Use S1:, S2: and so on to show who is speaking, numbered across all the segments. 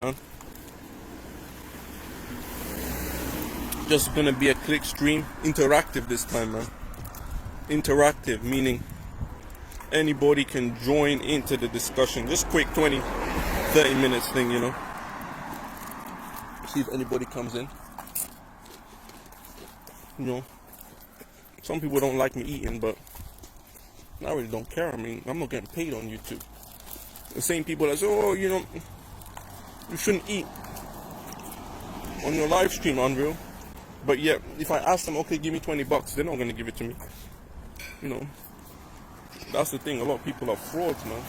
S1: man. Just gonna be a click stream, interactive this time, man. Interactive, meaning anybody can join into the discussion. Just quick 20-30 minutes thing, you know. See if anybody comes in. You know, some people don't like me eating, but I really don't care. I mean, I'm not getting paid on YouTube. The same people that say, oh, you know, you shouldn't eat on your live stream, Unreal. But yet, if I ask them, okay, give me $20, they're not going to give it to me. You know, that's the thing. A lot of people are frauds, man.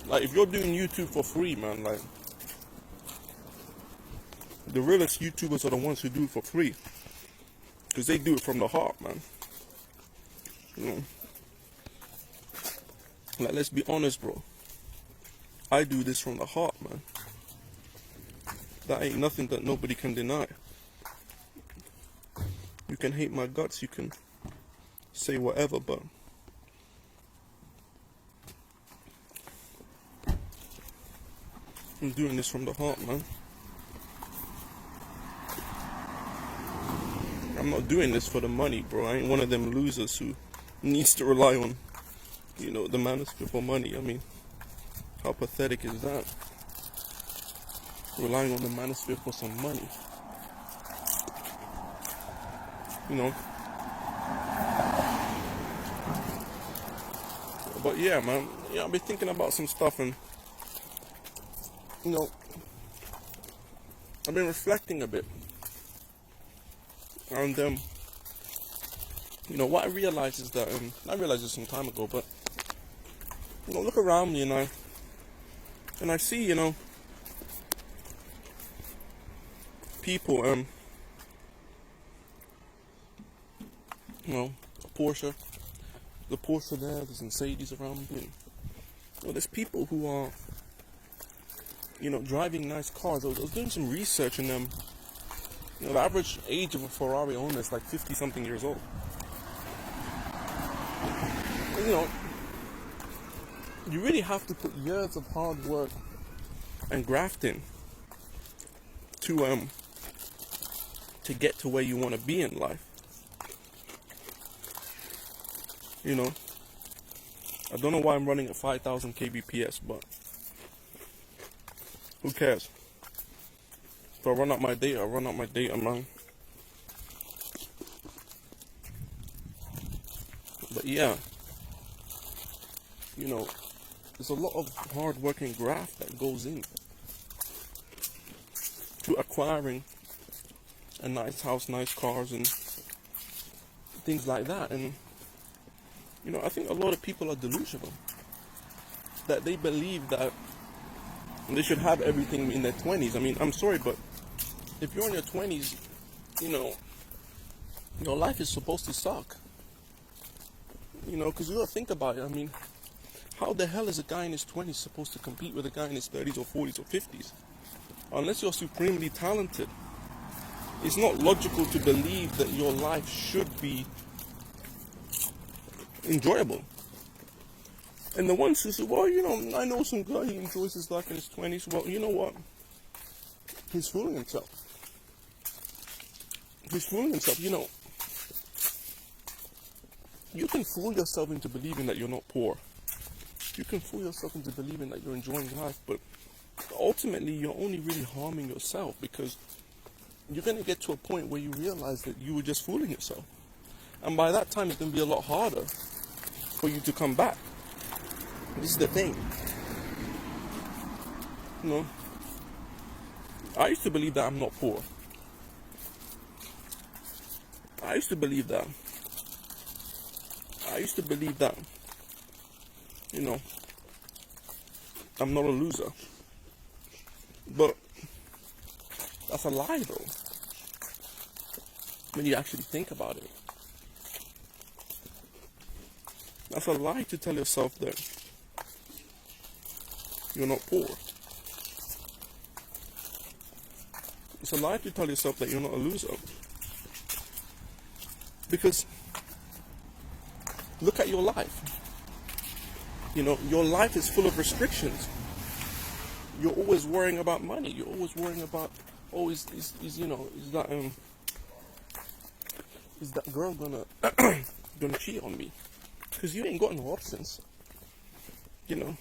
S1: Like, if you're doing YouTube for free, man, like, the realest YouTubers are the ones who do it for free. Because they do it from the heart, man. You know, like, let's be honest, bro. I do this from the heart, man. That ain't nothing that nobody can deny. You can hate my guts, you can say whatever, but I'm doing this from the heart, man. I'm not doing this for the money, bro. I ain't one of them losers who needs to rely on, you know, the manosphere for money. I mean, how pathetic is that? Relying on the manosphere for some money. You know. But yeah, man. Yeah, I've been thinking about some stuff, and you know, I've been reflecting a bit. And you know, what I realized is that I realized this some time ago, but you know, look around me and I see, you know, people, you know, the Porsche there's Mercedes around me. And, you know, there's people who are, you know, driving nice cars. I was doing some research, and you know, the average age of a Ferrari owner is like 50-something years old. And, you know, you really have to put years of hard work and grafting to get to where you want to be in life. You know, I don't know why I'm running at 5,000 kbps, but who cares? If I run out my data, I run out my data, man. But yeah, you know, there's a lot of hard work and graft that goes in to acquiring a nice house, nice cars, and things like that. And you know, I think a lot of people are delusional, that they believe that they should have everything in their 20s. I mean, I'm sorry, but if you're in your 20s, you know, your life is supposed to suck. You know, because you gotta think about it. I mean, how the hell is a guy in his 20s supposed to compete with a guy in his 30s or 40s or 50s? Unless you're supremely talented. It's not logical to believe that your life should be enjoyable. And the ones who say, well, you know, I know some guy who enjoys his life in his 20s. Well, you know what? He's fooling himself. He's fooling himself. You know, you can fool yourself into believing that you're not poor. You can fool yourself into believing that you're enjoying life, but ultimately you're only really harming yourself, because you're going to get to a point where you realize that you were just fooling yourself. And by that time, it's going to be a lot harder for you to come back. This is the thing. You know, I used to believe that I'm not poor. I used to believe that. You know, I'm not a loser. But that's a lie, though, when you actually think about it. That's a lie to tell yourself that you're not poor. It's a lie to tell yourself that you're not a loser. Because look at your life. You know, your life is full of restrictions. You're always worrying about money. You're always worrying about, oh, is that girl gonna gonna cheat on me? Because you ain't got no options. You know,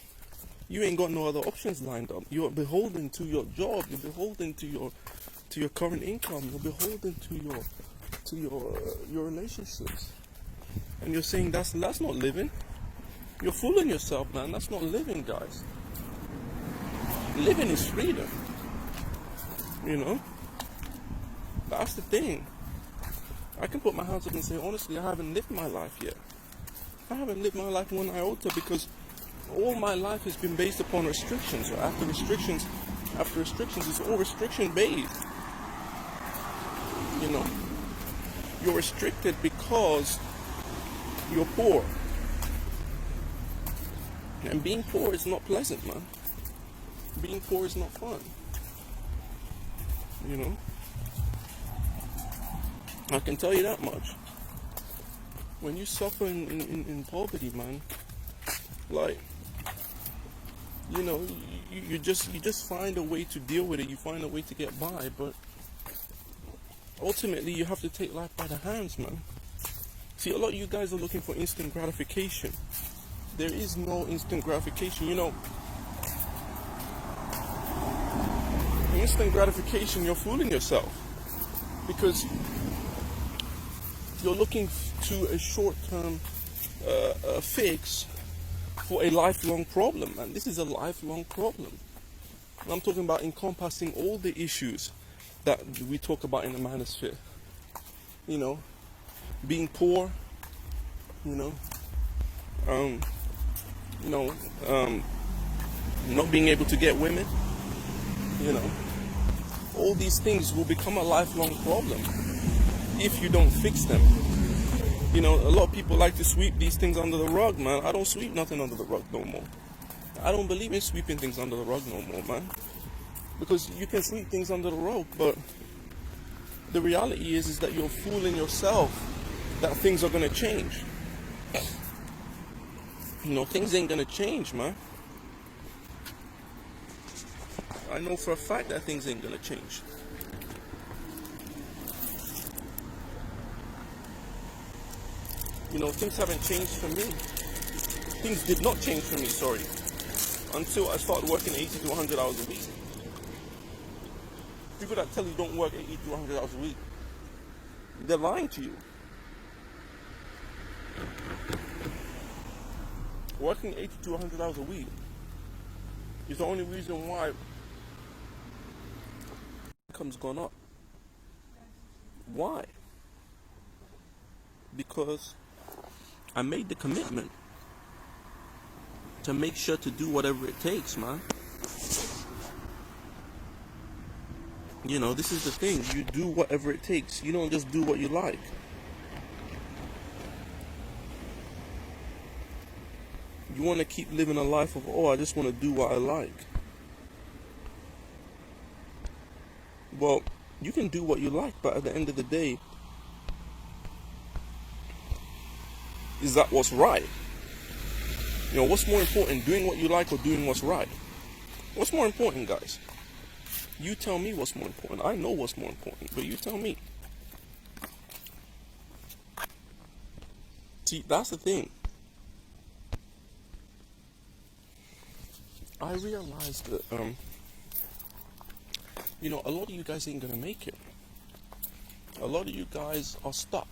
S1: you ain't got no other options lined up. You're beholden to your job. You're beholden to your current income. You're beholden to your relationships. And you're saying that's not living. You're fooling yourself, man. That's not living, guys. Living is freedom. You know? That's the thing. I can put my hands up and say, honestly, I haven't lived my life yet. I haven't lived my life one iota, because all my life has been based upon restrictions. So after restrictions, it's all restriction based. You know? You're restricted because you're poor. And being poor is not pleasant, man. Being poor is not fun. You know? I can tell you that much. When you suffer in poverty, man, like, you know, you just find a way to deal with it. You find a way to get by, but ultimately you have to take life by the hands, man. See, a lot of you guys are looking for instant gratification. There is no instant gratification. You know, instant gratification, you're fooling yourself, because you're looking to a short-term fix for a lifelong problem, and this is a lifelong problem. And I'm talking about encompassing all the issues that we talk about in the manosphere. You know, being poor, not being able to get women, all these things will become a lifelong problem if you don't fix them. You know, a lot of people like to sweep these things under the rug, man. I don't sweep nothing under the rug no more. I don't believe in sweeping things under the rug no more, man. Because you can sweep things under the rug, but the reality is that you're fooling yourself that things are going to change. You know, things ain't going to change, man. I know for a fact that things ain't going to change. You know, things haven't changed for me. Things did not change for me, sorry, until I started working 80 to 100 hours a week. People that tell you don't work 80 to 100 hours a week, they're lying to you. Working 80 to 100 hours a week is the only reason why income's gone up. Why? Because I made the commitment to make sure to do whatever it takes, man. You know, this is the thing. You do whatever it takes. You don't just do what you like. You want to keep living a life of, oh, I just want to do what I like. Well, you can do what you like, but at the end of the day, is that what's right? You know, what's more important, doing what you like or doing what's right? What's more important, guys? You tell me what's more important. I know what's more important, but you tell me. See, that's the thing. I realized that, you know, a lot of you guys ain't gonna make it. A lot of you guys are stuck.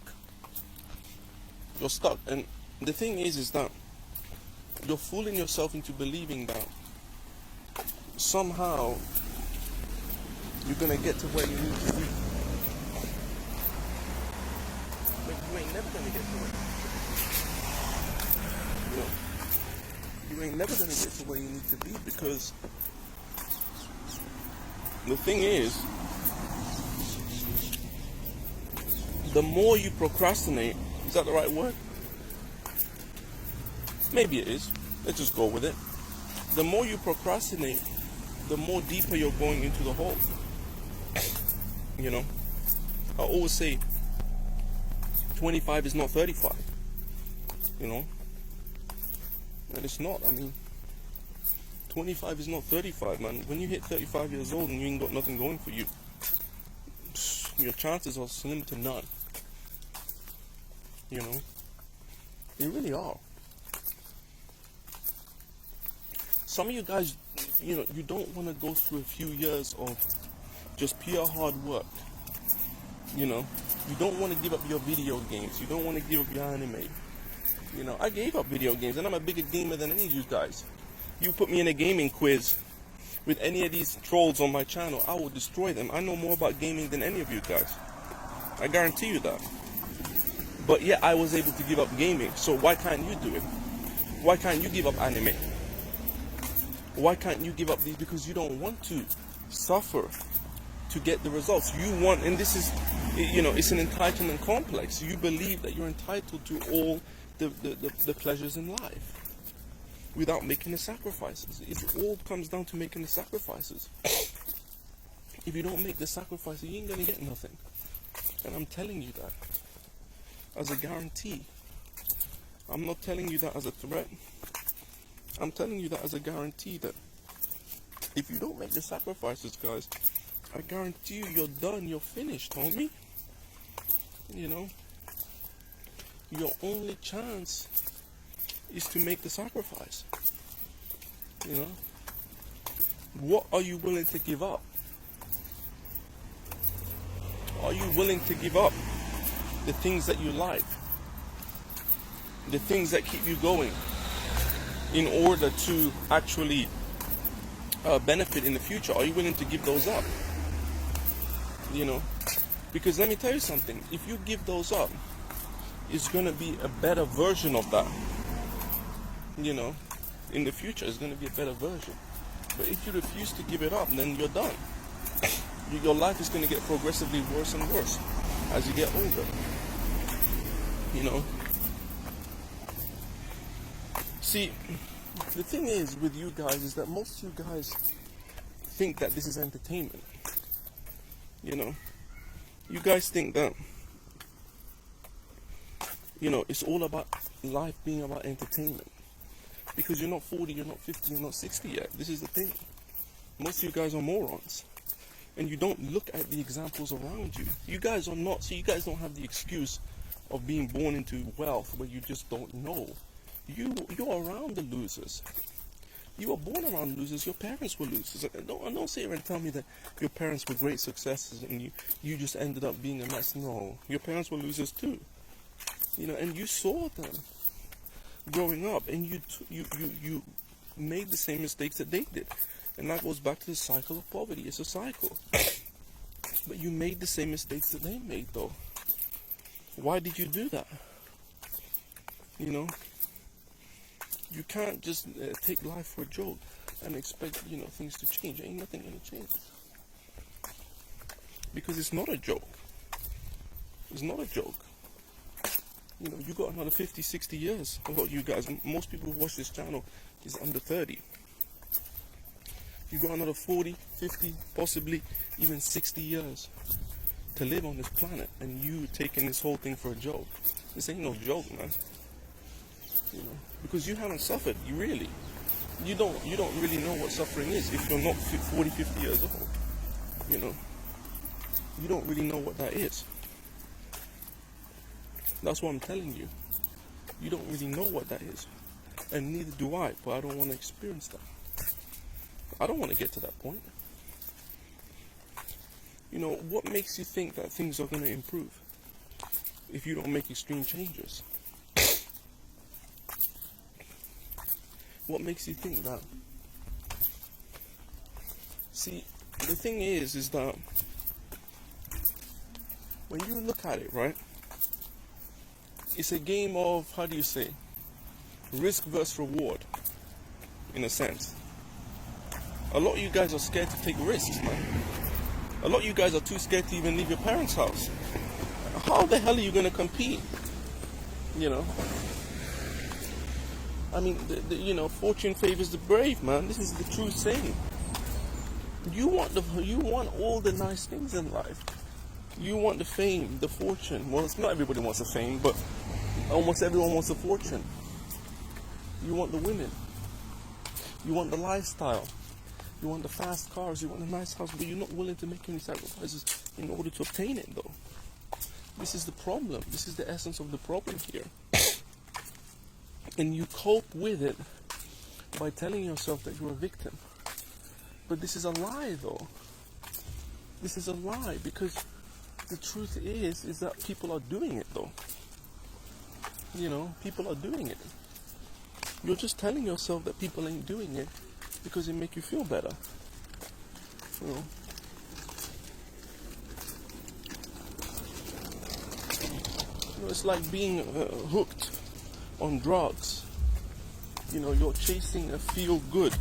S1: You're stuck, and the thing is that you're fooling yourself into believing that somehow you're gonna get to where you need to be. But you ain't never gonna get to where you ain't never gonna get to where you need to be, because the thing is, the more you procrastinate, is that the right word? Maybe it is. Let's just go with it. The more you procrastinate, the more deeper you're going into the hole. You know, I always say 25 is not 35. You know, And it's not. I mean, 25 is not 35, man. When you hit 35 years old and you ain't got nothing going for you, your chances are slim to none. You know, they really are. Some of you guys, you know, you don't want to go through a few years of just pure hard work. You know, you don't want to give up your video games. You don't want to give up your anime. You know, I gave up video games, and I'm a bigger gamer than any of you guys. You put me in a gaming quiz with any of these trolls on my channel, I will destroy them. I know more about gaming than any of you guys. I guarantee you that. But yet I was able to give up gaming. So why can't you do it? Why can't you give up anime? Why can't you give up these? Because you don't want to suffer to get the results you want. And this is, you know, it's an entitlement complex. You believe that you're entitled to all the pleasures in life without making the sacrifices. It all comes down to making the sacrifices. If you don't make the sacrifices, you ain't gonna get nothing. And I'm telling you that as a guarantee. I'm not telling you that as a threat. I'm telling you that as a guarantee that if you don't make the sacrifices, guys, I guarantee you you're done, you're finished, homie. You know, your only chance is to make the sacrifice. You know, what are you willing to give up? Are you willing to give up the things that you like, the things that keep you going, in order to actually benefit in the future? Are you willing to give those up? You know, because let me tell you something, if you give those up, it's going to be a better version of that. You know, in the future, it's going to be a better version. But if you refuse to give it up, then you're done. Your life is going to get progressively worse and worse as you get older. You know, see, the thing is with you guys is that most of you guys think that this is entertainment. You know, you guys think that, you know, it's all about life being about entertainment. Because you're not 40, you're not 50, you're not 60 yet. This is the thing. Most of you guys are morons. And you don't look at the examples around you. You guys are not, so you guys don't have the excuse of being born into wealth where you just don't know. You're around the losers. You were born around losers. Your parents were losers. Don't sit here and tell me that your parents were great successes and you just ended up being a mess. No, your parents were losers too. You know, and you saw them growing up, and you made the same mistakes that they did, and that goes back to the cycle of poverty. It's a cycle. But you made the same mistakes that they made, though. Why did you do that? You know, you can't just take life for a joke and expect, you know, things to change. Ain't nothing gonna change, because it's not a joke. It's not a joke. You know, you got another 50, 60 years. Well, you guys, most people who watch this channel is under 30. You got another 40, 50, possibly even 60 years to live on this planet, and you taking this whole thing for a joke. This ain't no joke, man. You know, because you haven't suffered. You don't really know what suffering is if you're not 40, 50 years old. You know, you don't really know what that is. That's what I'm telling you. You don't really know what that is. And neither do I, but I don't want to experience that. I don't want to get to that point. You know, what makes you think that things are going to improve if you don't make extreme changes? What makes you think that? See, the thing is that when you look at it, right, it's a game of, how do you say, risk versus reward, in a sense. A lot of you guys are scared to take risks, man. A lot of you guys are too scared to even leave your parents' house. How the hell are you going to compete? You know? I mean, you know, fortune favors the brave, man. This is the true saying. You want all the nice things in life. You want the fame, the fortune. Well, it's not everybody wants the fame, but almost everyone wants a fortune. You want the women. You want the lifestyle. You want the fast cars. You want a nice house, but you're not willing to make any sacrifices in order to obtain it, though. This is the problem. This is the essence of the problem here. And you cope with it by telling yourself that you're a victim. But this is a lie, though. This is a lie, because the truth is that people are doing it, though. People are doing it. You're just telling yourself that people ain't doing it because it make you feel better. It's like being hooked on drugs. You're chasing a feel good.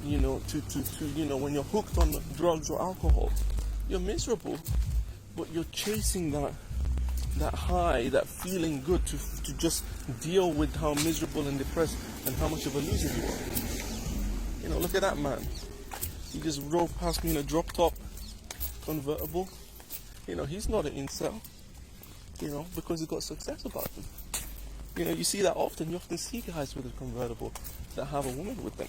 S1: When you're hooked on drugs or alcohol, you're miserable, but you're chasing that high, that feeling good to just deal with how miserable and depressed and how much of a loser you are. Look at that man. He just drove past me in a drop top convertible. He's not an incel. Because he's got success about him. You see that often. You often see guys with a convertible that have a woman with them.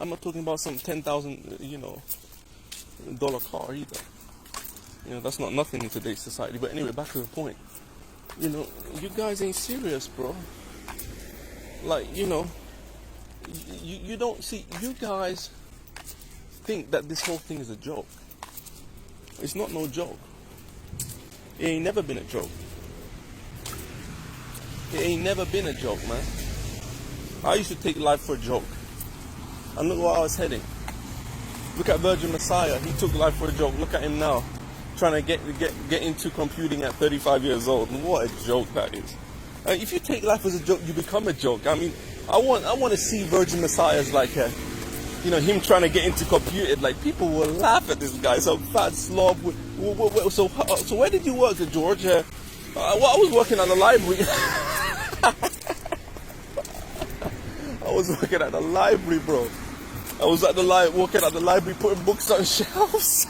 S1: I'm not talking about some $10,000, dollar car either. That's not nothing in today's society. But anyway, back to the point. You guys ain't serious, bro. Like, you don't see, you guys think that this whole thing is a joke. It's not no joke. It ain't never been a joke. It ain't never been a joke, man. I used to take life for a joke. And look where I was heading. Look at Virgin Messiah. He took life for a joke. Look at him now, trying to get into computing at 35 years old. What a joke that is. If you take life as a joke, you become a joke. I mean, I want to see Virgin Messiahs like him trying to get into computing. Like, people will laugh at this guy, some fat slob. So where did you work, George? I was working at the library. I was working at the library, bro. I was at the working at the library, putting books on shelves.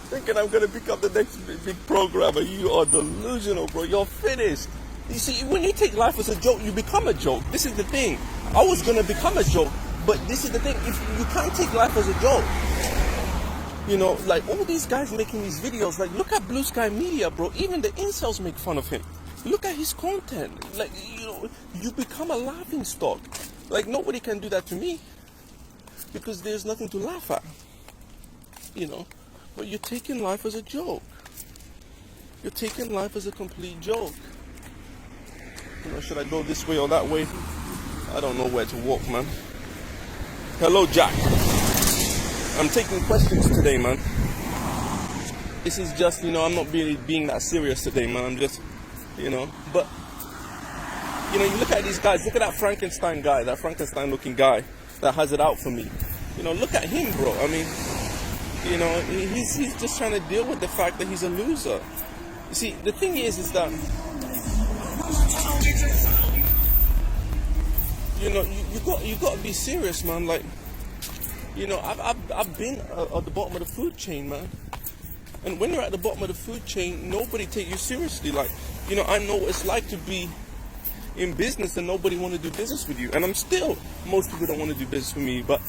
S1: Thinking I'm gonna become the next big programmer. You are delusional, bro. You're finished. You see, when you take life as a joke, you become a joke. This is the thing. I was gonna become a joke, but this is the thing. If you can't take life as a joke, like all these guys making these videos. Like, look at Blue Sky Media, bro. Even the incels make fun of him. Look at his content. Like, you become a laughing stock. Like, nobody can do that to me because there's nothing to laugh at. But you're taking life as a joke. You're taking life as a complete joke. Should I go this way or that way? I don't know where to walk, man. Hello, Jack. I'm taking questions today, man. This is just, I'm not really being that serious today, man. I'm just, but, you look at these guys. Look at that Frankenstein guy, that Frankenstein-looking guy that has it out for me. Look at him, bro. I mean, he's just trying to deal with the fact that he's a loser. You see, the thing is that, you got to be serious, man. Like, I've been at the bottom of the food chain, man. And when you're at the bottom of the food chain, nobody take you seriously. Like, I know what it's like to be in business and nobody want to do business with you. And most people don't want to do business with me. But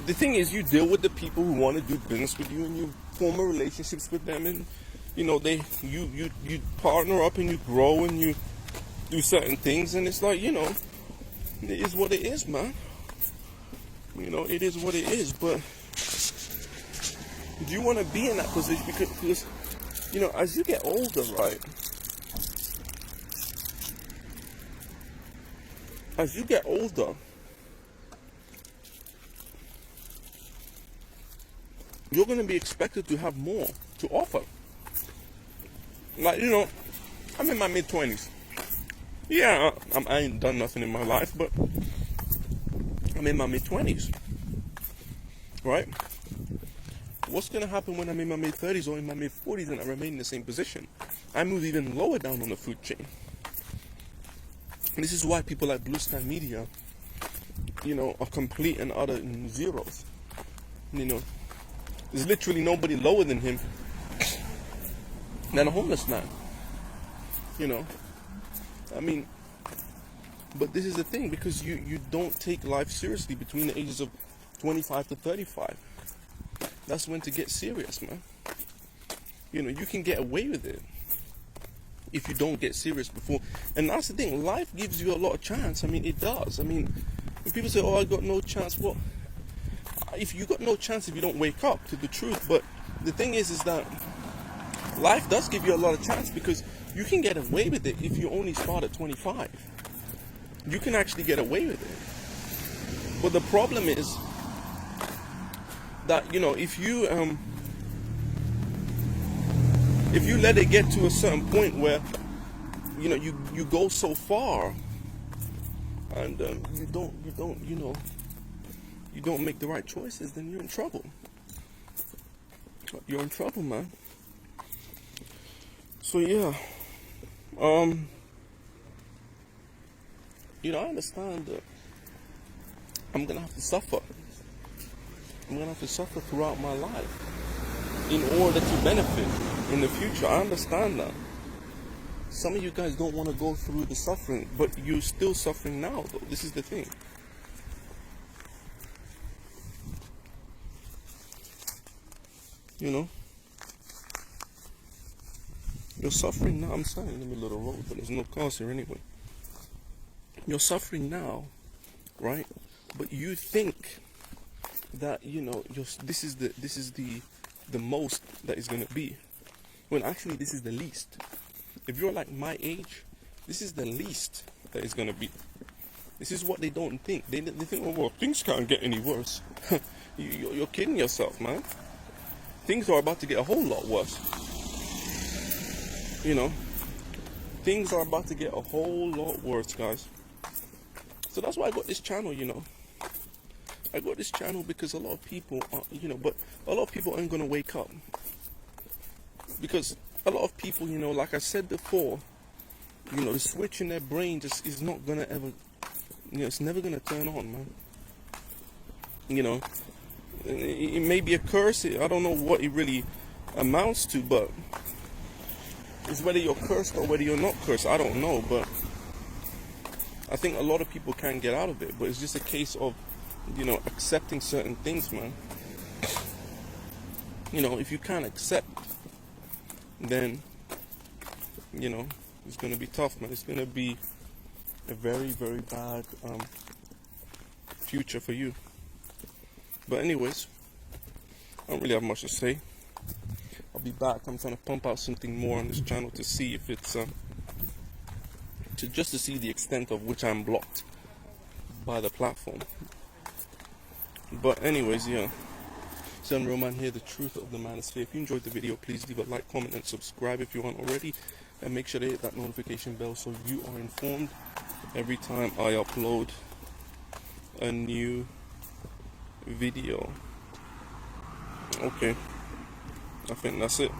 S1: the thing is, you deal with the people who want to do business with you, and you form relationships with them, and you partner up and you grow and you do certain things, and it's like, it is what it is, man. It is what it is. But do you want to be in that position? Because as you get older, right? As you get older, you're going to be expected to have more to offer. Like, I'm in my mid-20s. Yeah, I ain't done nothing in my life, but I'm in my mid-20s. Right? What's going to happen when I'm in my mid-30s or in my mid-40s and I remain in the same position? I move even lower down on the food chain. And this is why people like Blue Sky Media, are complete and utter zeros. There's literally nobody lower than him than a homeless man. I mean, but this is the thing, because you don't take life seriously between the ages of 25 to 35. That's when to get serious, man. You know, you can get away with it if you don't get serious before. And that's the thing, life gives you a lot of chance. I mean, it does. I mean, when people say, oh, I got no chance, well, if you got no chance if you don't wake up to the truth. But the thing is that life does give you a lot of chance, because you can get away with it if you only start at 25. You can actually get away with it. But the problem is that, you know, if you let it get to a certain point where, you know, you go so far, and you don't make the right choices, then you're in trouble. You're in trouble, man. So yeah, you know, I understand that I'm gonna have to suffer. I'm gonna have to suffer throughout my life in order to benefit in the future. I understand that. Some of you guys don't want to go through the suffering, but you're still suffering now, though. This is the thing. You know, you're suffering now. I'm standing in the middle of the road, but there's no cars here anyway. You're suffering now, right? But you think that, you know, this is the most that is gonna be, when actually this is the least. If you're like my age, this is the least that is gonna be. This is what they don't think. They think, oh, well, things can't get any worse. You're kidding yourself, man. Things are about to get a whole lot worse. You know, things are about to get a whole lot worse, guys. So that's why I got this channel, you know. I got this channel because a lot of people are, you know, but a lot of people aren't gonna wake up. Because a lot of people, you know, like I said before, you know, the switch in their brain just is not gonna ever, you know, it's never gonna turn on, man. You know, it may be a curse. I don't know what it really amounts to, but it's whether you're cursed or whether you're not cursed. I don't know, but I think a lot of people can get out of it. But it's just a case of, you know, accepting certain things, man. You know, if you can't accept, then, you know, it's gonna be tough, man. It's gonna be a very, very bad future for you. But anyways, I don't really have much to say. I'll be back. I'm trying to pump out something more on this channel to see if it's just to see the extent of which I'm blocked by the platform. But anyways, yeah. Sun Roman here, the truth of the manosphere. If you enjoyed the video, please leave a like, comment, and subscribe if you aren't already, and make sure to hit that notification bell so you are informed every time I upload a new video. Okay, I think that's it.